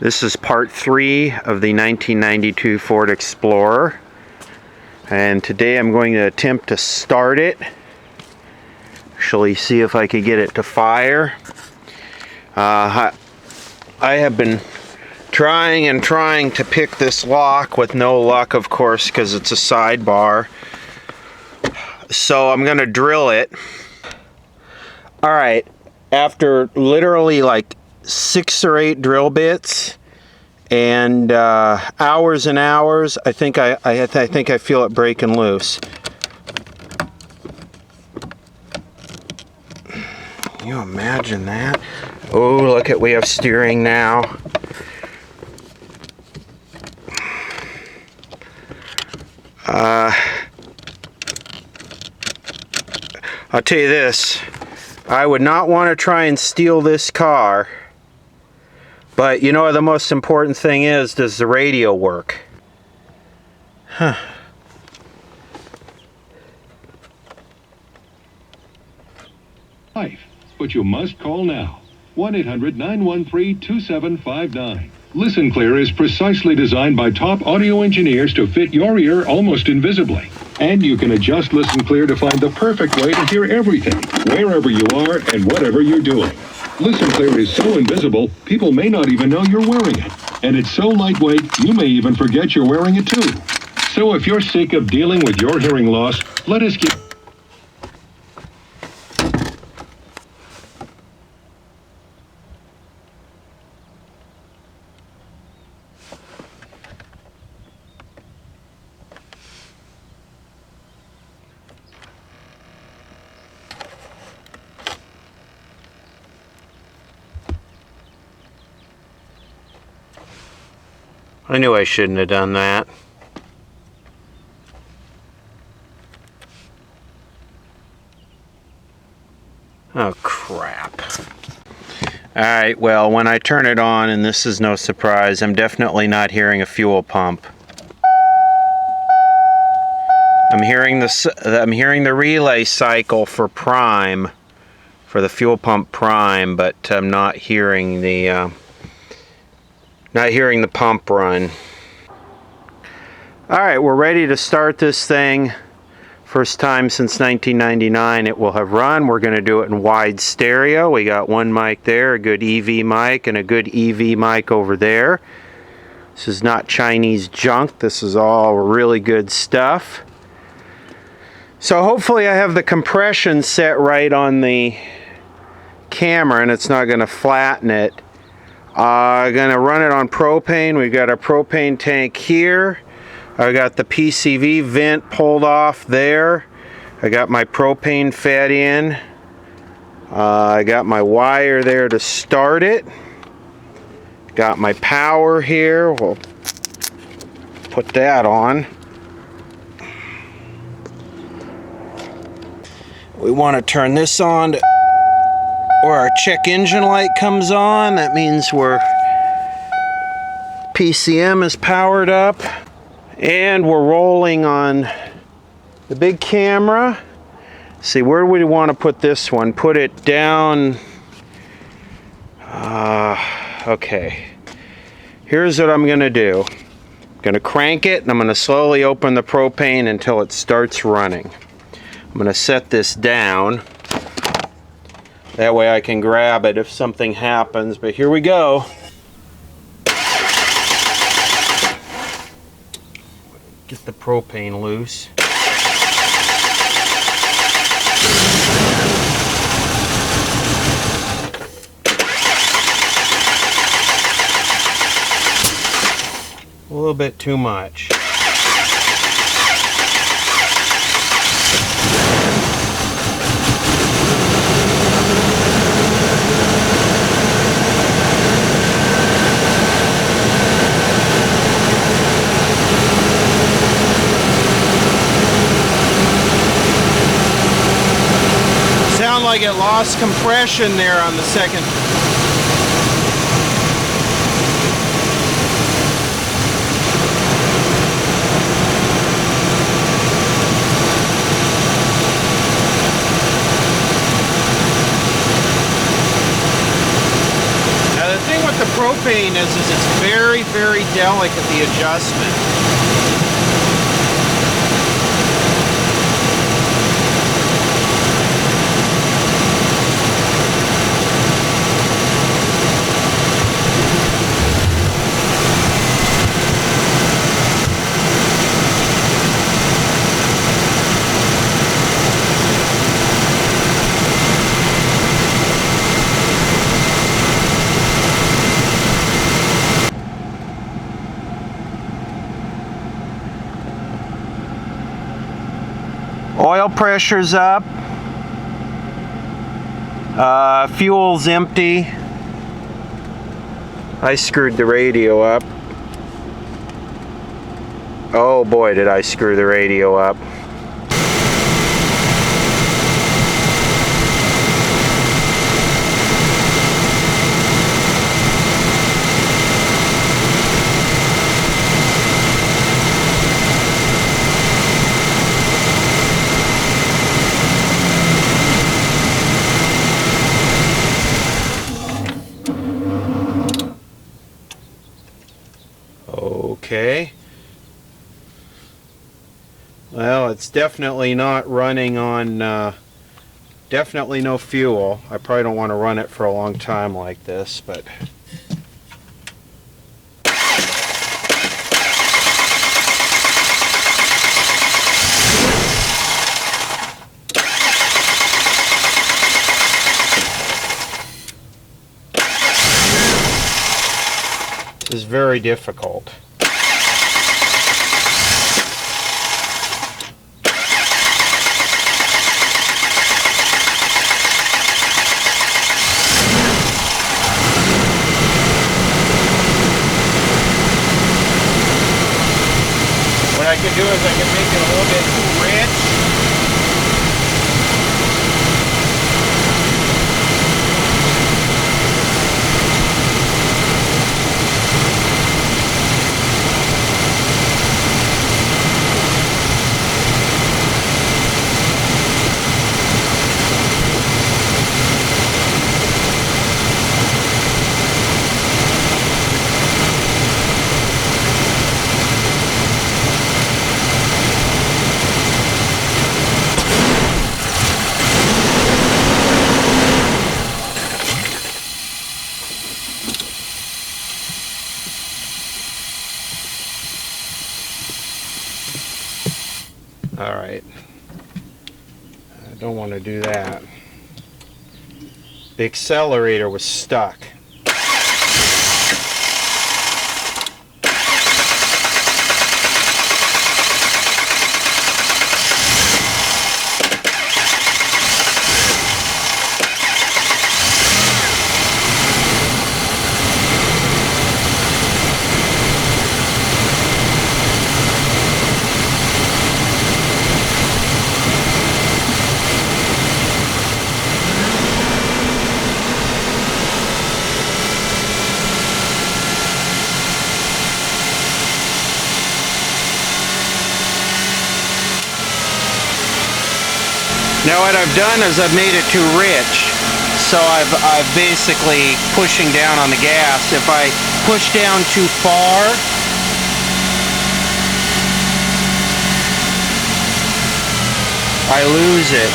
This is part 3 of the 1992 Ford Explorer, and today I'm going to attempt to start it. Actually, see if I could get it to fire. I have been trying to pick this lock with no luck, of course, because it's a sidebar. So I'm going to drill it. Alright, after literally like 6 or 8 drill bits and hours and hours, I think I feel it breaking loose. Can you imagine that? Oh, look at, we have steering now. I'll tell you this, I would not want to try and steal this car, but you know what the most important thing is, does the radio work? Huh. Life, but you must call now. 1-800-913-2759. Listen Clear is precisely designed by top audio engineers to fit your ear almost invisibly. And you can adjust Listen Clear to find the perfect way to hear everything, wherever you are and whatever you're doing. Listen Clear is so invisible, people may not even know you're wearing it. And it's so lightweight, you may even forget you're wearing it too. So if you're sick of dealing with your hearing loss, let us give... I knew I shouldn't have done that. Oh, crap. Alright, well, when I turn it on, and this is no surprise, I'm definitely not hearing a fuel pump. I'm hearing the relay cycle for prime, for the fuel pump prime, but I'm not hearing the pump run. Alright, we're ready to start this thing. First time since 1999 it will have run. We're going to do it in wide stereo. We got one mic there, a good EV mic, and a good EV mic over there. This is not Chinese junk. This is all really good stuff. So hopefully I have the compression set right on the camera and it's not going to flatten it. Gonna run it on propane. We've got our propane tank here. I got the PCV vent pulled off there. I got my propane fed in. I got my wire there to start it. Got my power here. We'll put that on. We want to turn this on to or our check engine light comes on. That means PCM is powered up, and we're rolling on the big camera. See, where do we want to put this one? Put it down. Okay, here's what I'm gonna do. I'm gonna crank it and I'm gonna slowly open the propane until it starts running. I'm gonna set this down. That way I can grab it if something happens, but here we go. Get the propane loose. A little bit too much. Like it lost compression there on the second. propane is it's very, very delicate, the adjustment. Oil pressure's up. Fuel's empty. I screwed the radio up. Oh boy, did I screw the radio up. Okay. Well, it's definitely not running on, definitely no fuel. I probably don't want to run it for a long time like this, but... is very difficult. What I can do is I can make it a little bit too rich. All right, I don't want to do that. The accelerator was stuck. Now what I've done is I've made it too rich, so I've basically pushing down on the gas. If I push down too far, I lose it.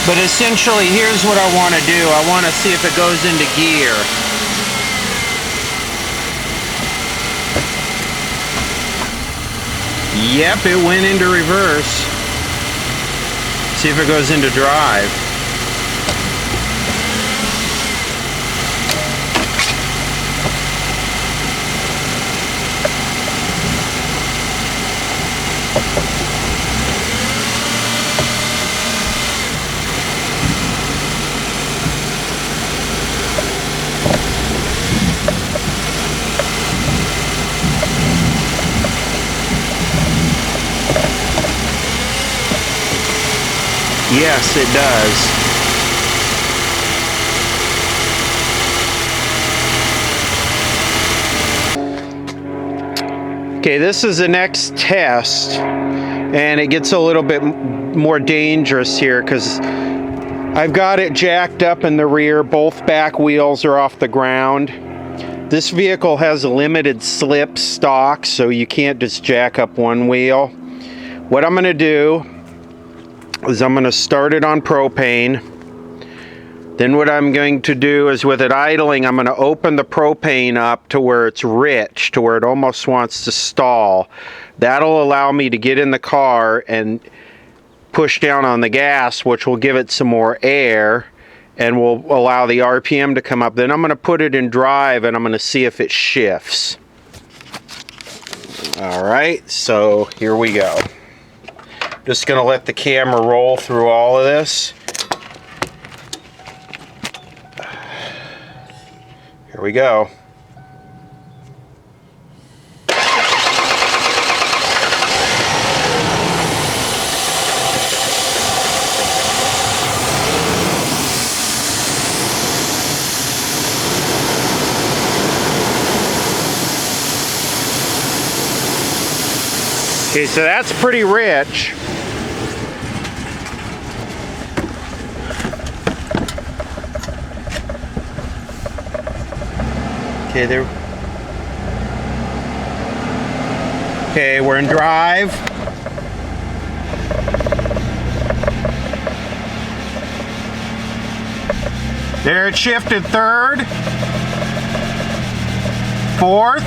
But essentially, here's what I want to do. I want to see if it goes into gear. Yep, it went into reverse. See if it goes into drive. Yes, it does. Okay, this is the next test, and it gets a little bit more dangerous here because I've got it jacked up in the rear. Both back wheels are off the ground. This vehicle has a limited slip stock, so you can't just jack up one wheel. What I'm going to do is I'm going to start it on propane. Then what I'm going to do is with it idling, I'm going to open the propane up to where it's rich, to where it almost wants to stall. That'll allow me to get in the car and push down on the gas, which will give it some more air and will allow the RPM to come up. Then I'm going to put it in drive and I'm going to see if it shifts. Alright, so here we go. Just going to let the camera roll through all of this. Here we go. Okay, so that's pretty rich. Okay, there. Okay, we're in drive. There, it shifted third, fourth.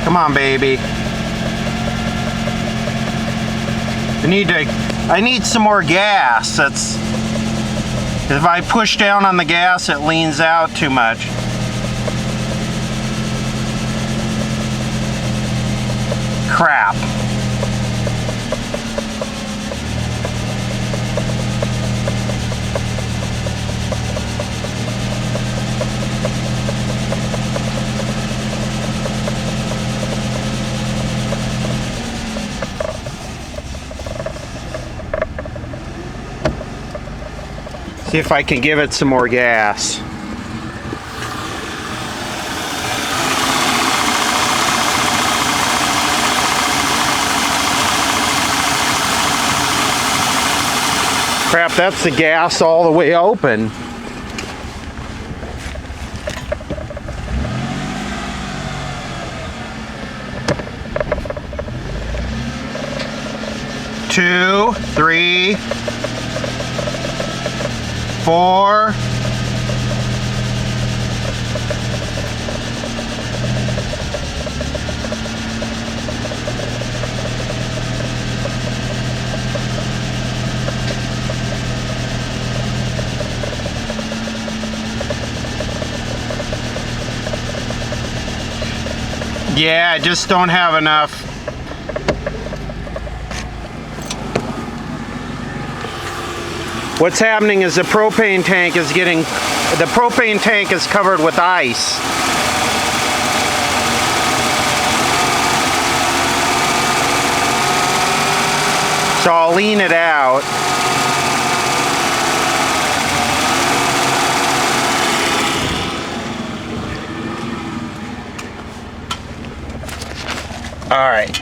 Come on, baby. I need some more gas. That's, if I push down on the gas, it leans out too much. Crap. See if I can give it some more gas. Crap, that's the gas all the way open. Two, three, 4. Yeah, I just don't have enough. What's happening is the propane tank is covered with ice. So I'll lean it out. All right.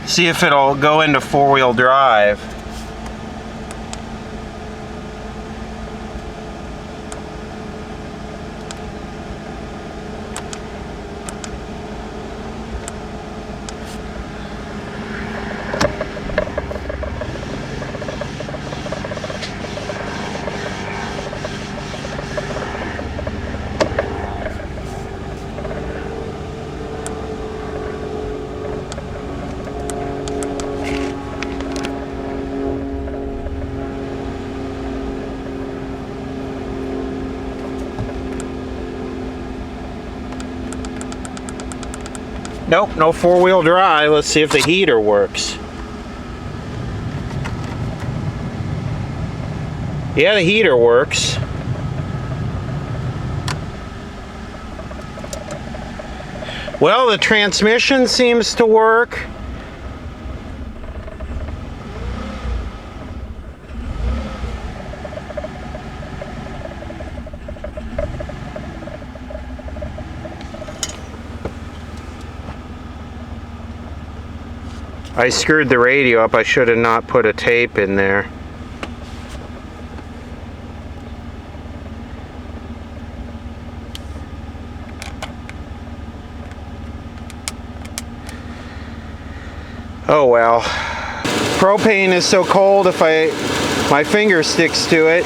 See if it'll go into four-wheel drive. Nope, no four-wheel drive. Let's see if the heater works. Yeah, the heater works. Well, the transmission seems to work. I screwed the radio up. I should have not put a tape in there. Oh well. Propane is so cold if my finger sticks to it.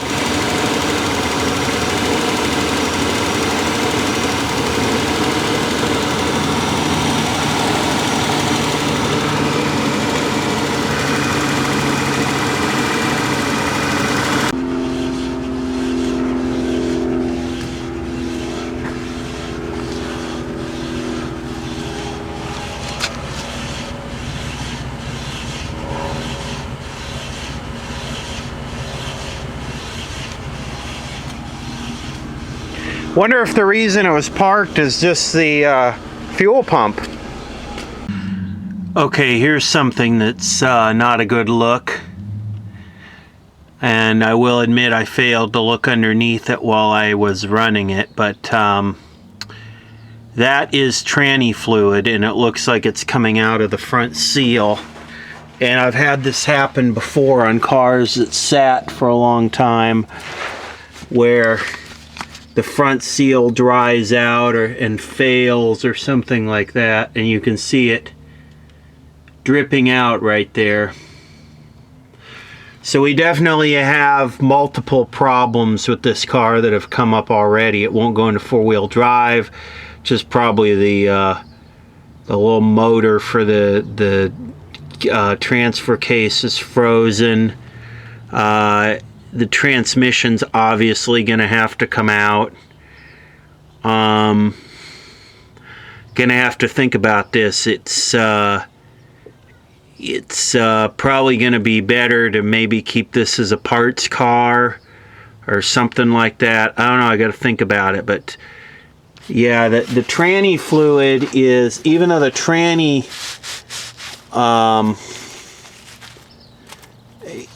Wonder if the reason it was parked is just the fuel pump. Okay, here's something that's not a good look. And I will admit I failed to look underneath it while I was running it, but that is tranny fluid, and it looks like it's coming out of the front seal. And I've had this happen before on cars that sat for a long time, where the front seal dries out and fails or something like that, and you can see it dripping out right there. So we definitely have multiple problems with this car that have come up already. It won't go into four-wheel drive, just probably the little motor for the transfer case is frozen. The transmission's obviously gonna have to come out. Gonna have to think about this. It's probably gonna be better to maybe keep this as a parts car or something like that. I don't know, I gotta think about it, but yeah, the tranny fluid is, even though the tranny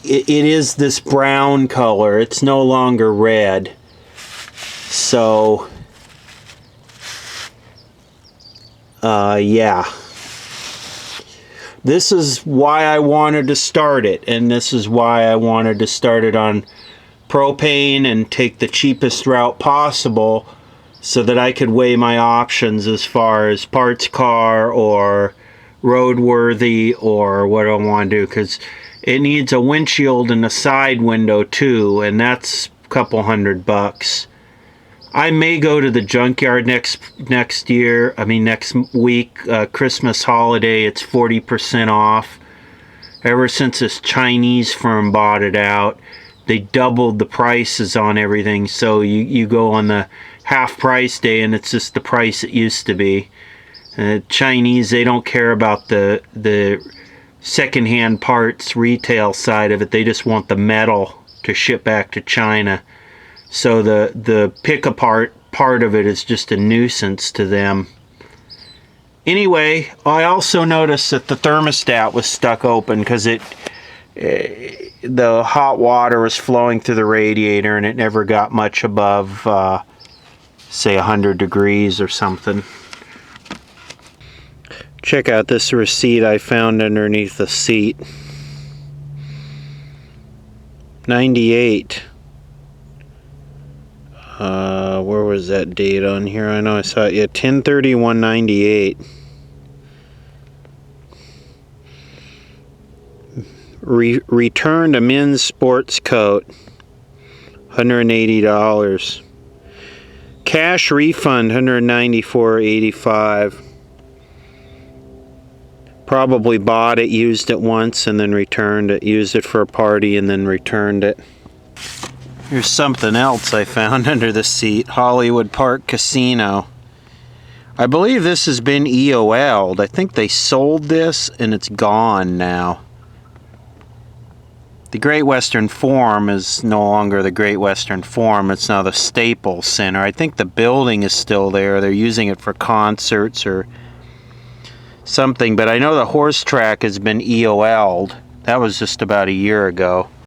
it is this brown color, it's no longer red. So yeah, this is why I wanted to start it, and this is why I wanted to start it on propane and take the cheapest route possible, so that I could weigh my options as far as parts car or roadworthy or what I want to do, because it needs a windshield and a side window too, and that's a couple $100. I may go to the junkyard next week, Christmas holiday. It's 40% off. Ever since this Chinese firm bought it out, they doubled the prices on everything. So you go on the half price day and it's just the price it used to be. Chinese, they don't care about the secondhand parts retail side of it. They just want the metal to ship back to China. So the pick apart part of it is just a nuisance to them. Anyway, I also noticed that the thermostat was stuck open because the hot water was flowing through the radiator and it never got much above say 100 degrees or something. Check out this receipt I found underneath the seat. 98. Where was that date on here? I know I saw it. Yeah, 10/31/98. Returned a men's sports coat. $180. Cash refund, $194.85. Probably bought it, used it once, and then returned it. Used it for a party and then returned it. Here's something else I found under the seat. Hollywood Park Casino. I believe this has been EOL'd. I think they sold this and it's gone now. The Great Western Forum is no longer the Great Western Forum. It's now the Staples Center. I think the building is still there. They're using it for concerts or something, but I know the horse track has been EOL'd. That was just about a year ago.